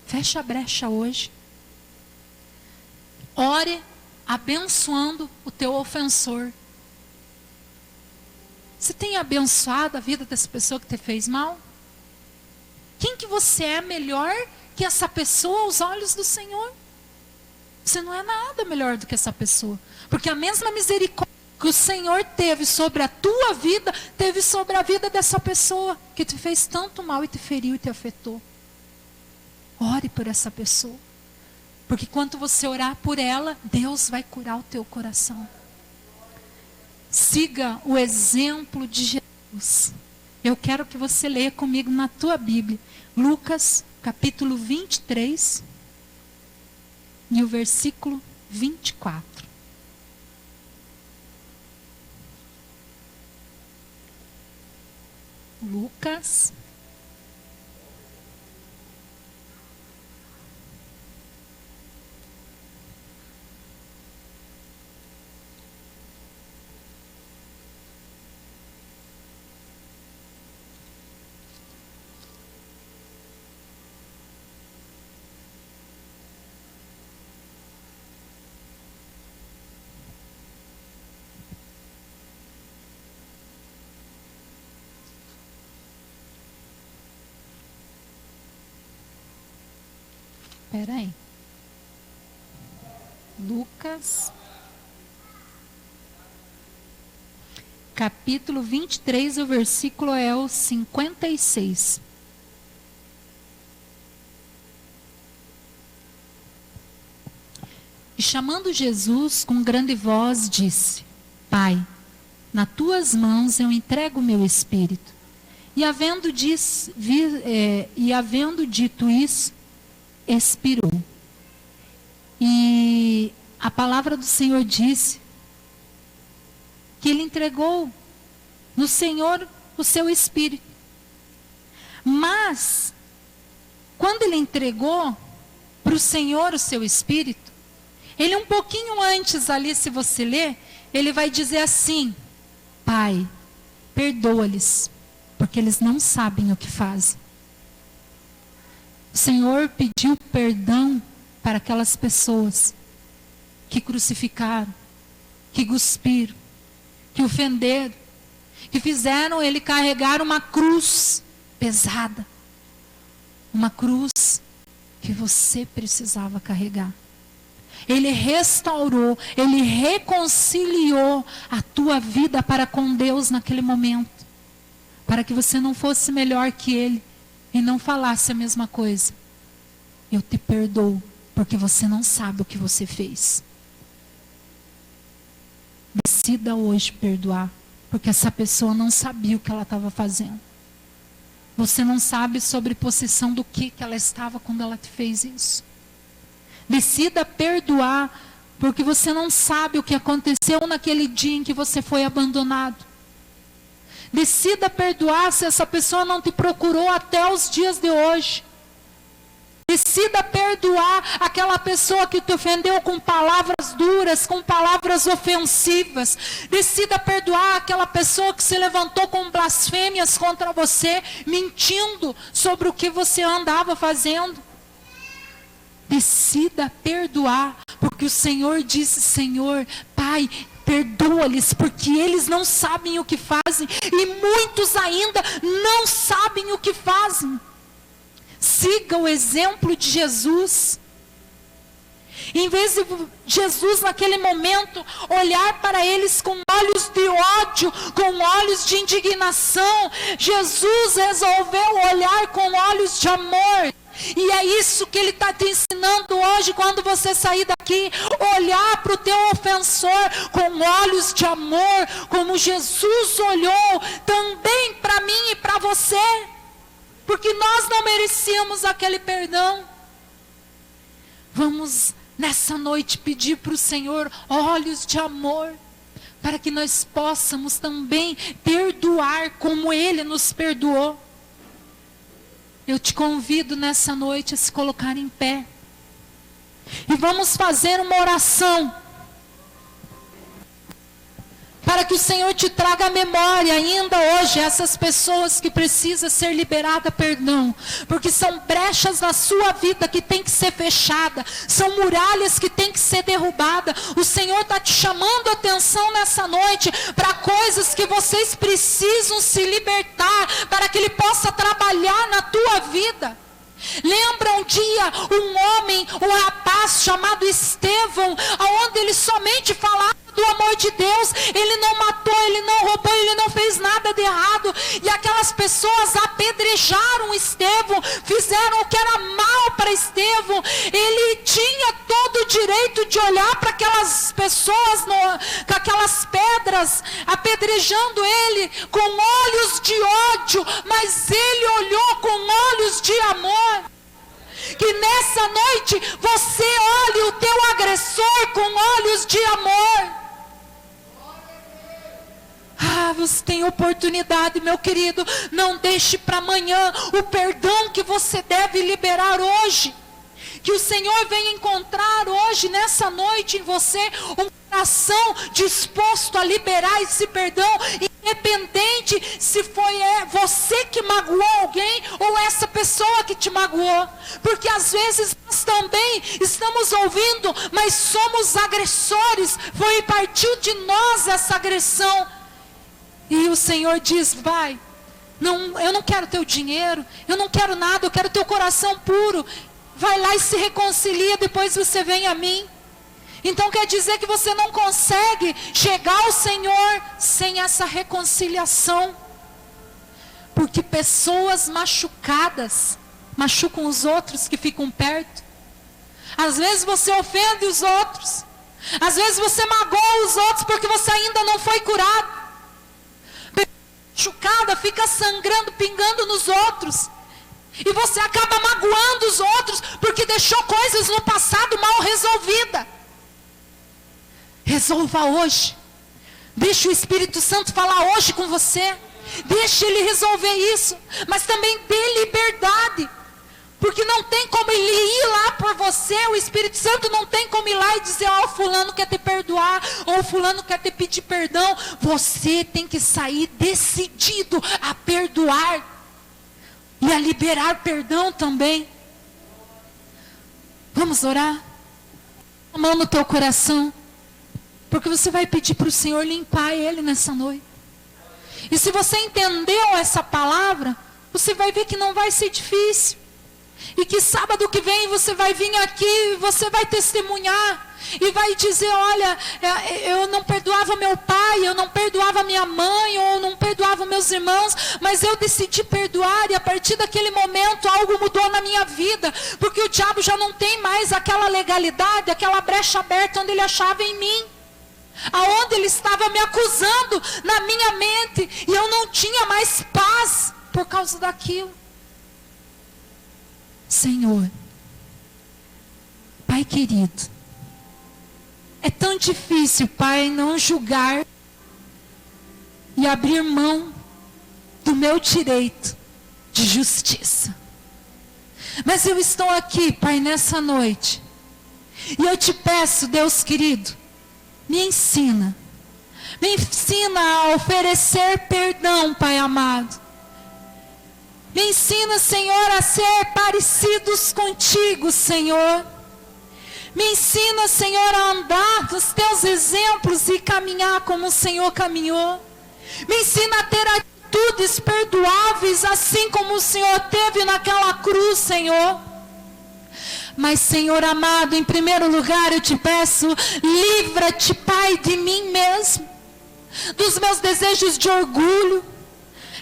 Speaker 1: Fecha a brecha hoje. Ore abençoando o teu ofensor. Você tem abençoado a vida dessa pessoa que te fez mal? você é melhor que essa pessoa aos olhos do Senhor? Você não é nada melhor do que essa pessoa. Porque a mesma misericórdia que o Senhor teve sobre a tua vida, teve sobre a vida dessa pessoa, que te fez tanto mal e te feriu e te afetou. Ore por essa pessoa. Porque quando você orar por ela, Deus vai curar o teu coração. Siga o exemplo de Jesus. Eu quero que você leia comigo na tua Bíblia, Lucas capítulo 23 e o versículo 24. Lucas Espera aí. Lucas, capítulo 23, o versículo é o 56. E chamando Jesus com grande voz, disse: Pai, nas tuas mãos eu entrego o meu espírito. E havendo dito isso, expirou. E a palavra do Senhor disse que ele entregou no Senhor o seu espírito. Mas, quando ele entregou para o Senhor o seu espírito, ele um pouquinho antes ali, se você ler, ele vai dizer assim: Pai, perdoa-lhes, porque eles não sabem o que fazem. O Senhor pediu perdão para aquelas pessoas que crucificaram, que cuspiram, que ofenderam, que fizeram ele carregar uma cruz pesada. Uma cruz que você precisava carregar. Ele restaurou, ele reconciliou a tua vida para com Deus naquele momento. Para que você não fosse melhor que ele. E não falasse a mesma coisa. Eu te perdoo, porque você não sabe o que você fez. Decida hoje perdoar, porque essa pessoa não sabia o que ela estava fazendo. Você não sabe sobre possessão do que ela estava quando ela te fez isso. Decida perdoar, porque você não sabe o que aconteceu naquele dia em que você foi abandonado. Decida perdoar se essa pessoa não te procurou até os dias de hoje. Decida perdoar aquela pessoa que te ofendeu com palavras duras, com palavras ofensivas. Decida perdoar aquela pessoa que se levantou com blasfêmias contra você, mentindo sobre o que você andava fazendo. Decida perdoar, porque o Senhor disse: Senhor, Pai, perdoa-lhes, porque eles não sabem o que fazem, e muitos ainda não sabem o que fazem. Siga o exemplo de Jesus. Em vez de Jesus naquele momento olhar para eles com olhos de ódio, com olhos de indignação, Jesus resolveu olhar com olhos de amor. E é isso que ele está te ensinando hoje, quando você sair daqui, olhar para o teu ofensor com olhos de amor, como Jesus olhou também para mim e para você, porque nós não merecíamos aquele perdão. Vamos nessa noite pedir para o Senhor olhos de amor, para que nós possamos também perdoar como Ele nos perdoou. Eu te convido nessa noite a se colocar em pé. E vamos fazer uma oração. para que o Senhor te traga à memória ainda hoje essas pessoas que precisam ser liberada perdão, porque são brechas na sua vida que tem que ser fechada, são muralhas que tem que ser derrubada. O Senhor está te chamando a atenção nessa noite para coisas que vocês precisam se libertar, para que Ele possa trabalhar na tua vida. Lembra um dia um rapaz chamado Estevão, aonde ele somente falava do amor de Deus, ele não matou, ele não roubou, ele não fez nada de errado, e aquelas pessoas apedrejaram Estevão, fizeram o que era mal para Estevão. Ele tinha todo o direito de olhar para aquelas pessoas com aquelas pedras, apedrejando ele com olhos de ódio, mas ele olhou com olhos de amor. Que nessa noite você olhe o teu agressor com olhos de amor. Você tem oportunidade, meu querido. Não deixe para amanhã o perdão que você deve liberar hoje. Que o Senhor venha encontrar hoje, nessa noite, em você, um coração disposto a liberar esse perdão, independente se foi você que magoou alguém ou essa pessoa que te magoou. Porque às vezes nós também estamos ouvindo, mas somos agressores. Partiu de nós essa agressão. E o Senhor diz: vai, eu não quero teu dinheiro, eu não quero nada, eu quero teu coração puro. Vai lá e se reconcilia, depois você vem a mim. Então quer dizer que você não consegue chegar ao Senhor sem essa reconciliação. Porque pessoas machucadas machucam os outros que ficam perto. Às vezes você ofende os outros. Às vezes você magoa os outros porque você ainda não foi curado. Machucada fica sangrando, pingando nos outros. E você acaba magoando os outros porque deixou coisas no passado mal resolvidas. Resolva hoje. Deixe o Espírito Santo falar hoje com você. Deixe Ele resolver isso. Mas também dê liberdade. Porque não tem como Ele ir lá por você. O Espírito Santo não tem como ir lá e dizer: ó, fulano quer te perdoar, ou fulano quer te pedir perdão. Você tem que sair decidido a perdoar e a liberar perdão também. Vamos orar? A mão no teu coração, porque você vai pedir para o Senhor limpar ele nessa noite. E se você entendeu essa palavra, você vai ver que não vai ser difícil. E que sábado que vem você vai vir aqui e você vai testemunhar. E vai dizer: olha, eu não perdoava meu pai, eu não perdoava minha mãe, ou não perdoava meus irmãos, mas eu decidi perdoar, e a partir daquele momento algo mudou na minha vida. Porque o diabo já não tem mais aquela legalidade, aquela brecha aberta onde ele achava em mim. Aonde ele estava me acusando na minha mente, e eu não tinha mais paz por causa daquilo. Senhor, Pai querido, é tão difícil, Pai, não julgar e abrir mão do meu direito de justiça. Mas eu estou aqui, Pai, nessa noite, e eu te peço, Deus querido, me ensina a oferecer perdão, Pai amado. Me ensina, Senhor, a ser parecidos contigo, Senhor. Me ensina, Senhor, a andar nos teus exemplos e caminhar como o Senhor caminhou. Me ensina a ter atitudes perdoáveis, assim como o Senhor teve naquela cruz, Senhor. Mas, Senhor amado, em primeiro lugar eu te peço, livra-te, Pai, de mim mesmo, dos meus desejos de orgulho.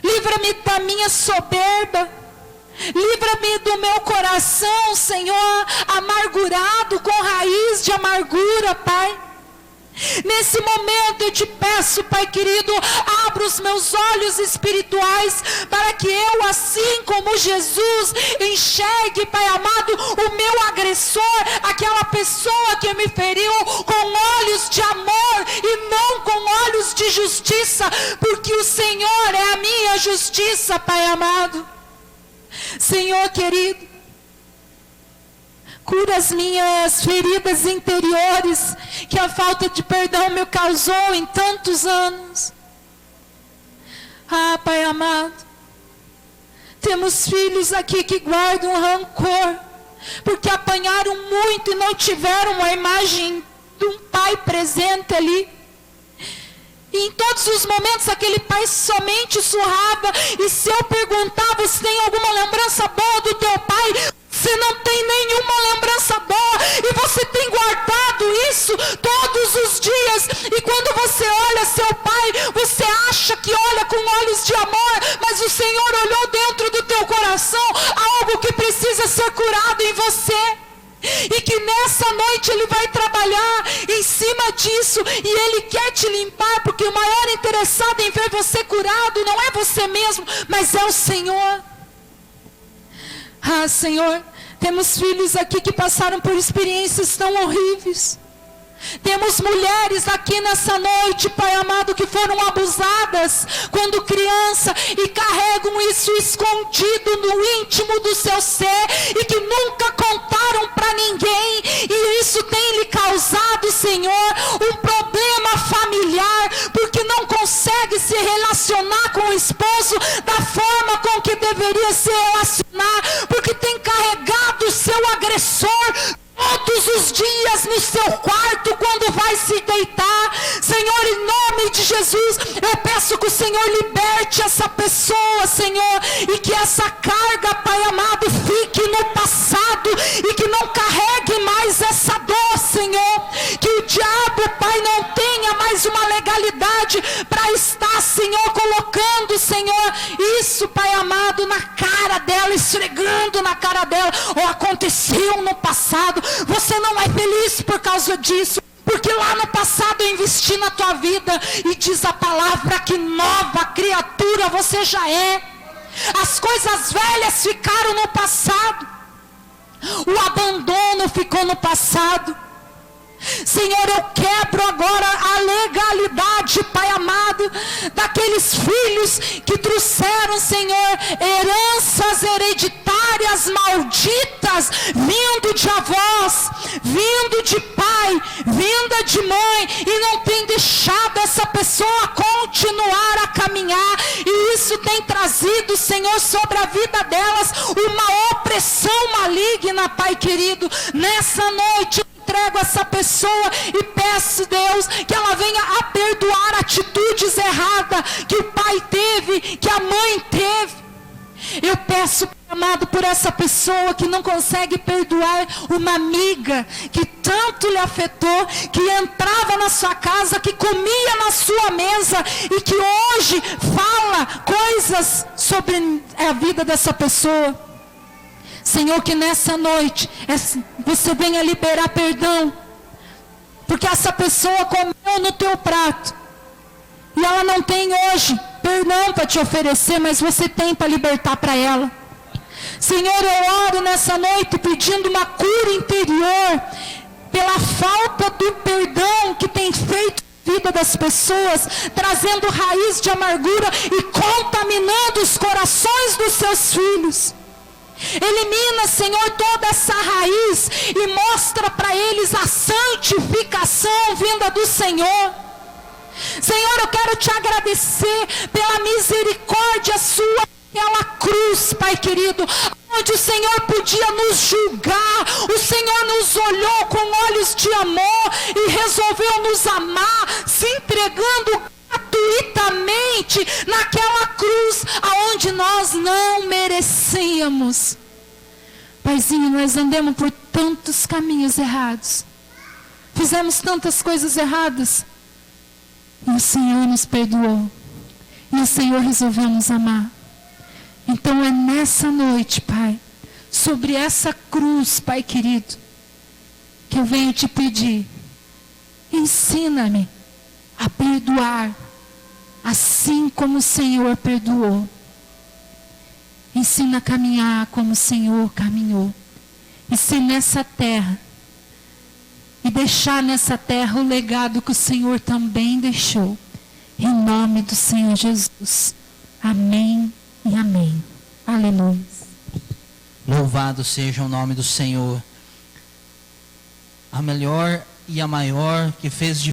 Speaker 1: Livra-me da minha soberba. Livra-me do meu coração, Senhor, amargurado, com raiz de amargura, Pai. Nesse momento eu te peço, Pai querido, abra os meus olhos espirituais, para que eu, assim como Jesus, enxergue, Pai amado, o meu agressor, aquela pessoa que me feriu, com olhos de amor e não com olhos de justiça, porque o Senhor é a minha justiça, Pai amado. Senhor querido, Cura as minhas feridas interiores que a falta de perdão me causou em tantos anos. Ah, Pai amado, temos filhos aqui que guardam rancor, porque apanharam muito e não tiveram uma imagem de um pai presente ali. E em todos os momentos aquele pai somente surrava. E se eu perguntava se tem alguma lembrança boa do teu pai, você não tem nenhuma lembrança boa. E você tem guardado isso todos os dias. E quando você olha seu pai, você acha que olha com olhos de amor, mas o Senhor olhou dentro do teu coração algo que precisa ser curado em você. E que nessa noite Ele vai trabalhar em cima disso. E Ele quer te limpar, porque o maior interessado em ver você curado não é você mesmo, mas é o Senhor. Ah, Senhor, temos filhos aqui que passaram por experiências tão horríveis. Temos mulheres aqui nessa noite, Pai amado, que foram abusadas quando criança e carregam isso escondido no íntimo do seu ser e que nunca contaram para ninguém. E isso tem lhe causado, Senhor, um problema familiar, porque não consegue se relacionar com o esposo da forma com que deveria se relacionar, porque tem carregado o seu agressor todos os dias no seu quarto quando vai se deitar. Senhor, em nome de Jesus, eu peço que o Senhor liberte essa pessoa, Senhor, e que essa carga, Pai amado, fique no passado e que não carregue mais essa dor, Senhor. Que o diabo, Pai, não tenha mais uma legalidade para estar, Senhor, colocando, Senhor, isso, Pai amado, na cara dela, esfregando na cara dela. Ou aconteceu no passado. Você não é feliz por causa disso, porque lá no passado eu investi na tua vida, e diz a palavra que nova criatura você já é. As coisas velhas ficaram no passado, o abandono ficou no passado. Senhor, eu quebro agora a legalidade, Pai amado, daqueles filhos que trouxeram, Senhor, heranças hereditárias malditas, vindo de avós, vindo de pai, vinda de mãe, e não tem deixado essa pessoa continuar a caminhar, e isso tem trazido, Senhor, sobre a vida delas uma opressão maligna, Pai querido. Nessa noite entrego essa pessoa e peço, Deus, que ela venha a perdoar atitudes erradas que o pai teve, que a mãe teve. Eu peço, amado, por essa pessoa que não consegue perdoar uma amiga que tanto lhe afetou, que entrava na sua casa, que comia na sua mesa e que hoje fala coisas sobre a vida dessa pessoa. Senhor, que nessa noite você venha liberar perdão, porque essa pessoa comeu no teu prato e ela não tem hoje perdão para te oferecer, mas você tem para libertar para ela. Senhor, eu oro nessa noite pedindo uma cura interior pela falta do perdão que tem feito a vida das pessoas, trazendo raiz de amargura e contaminando os corações dos seus filhos. Elimina, Senhor, toda essa raiz e mostra para eles a santificação vinda do Senhor. Senhor, eu quero te agradecer pela misericórdia sua, pela cruz, Pai querido, onde o Senhor podia nos julgar, o Senhor nos olhou com olhos de amor e resolveu nos amar, se entregando gratuitamente naquela cruz aonde nós não merecíamos. Paizinho, nós andamos por tantos caminhos errados, fizemos tantas coisas erradas, e o Senhor nos perdoou, e o Senhor resolveu nos amar. Então é nessa noite, Pai, sobre essa cruz, Pai querido, que eu venho te pedir, ensina-me a perdoar, assim como o Senhor perdoou. Ensina a caminhar como o Senhor caminhou. E ser nessa terra, e deixar nessa terra o legado que o Senhor também deixou. Em nome do Senhor Jesus. Amém e amém. Aleluia.
Speaker 2: Louvado seja o nome do Senhor. a melhor e a maior, que fez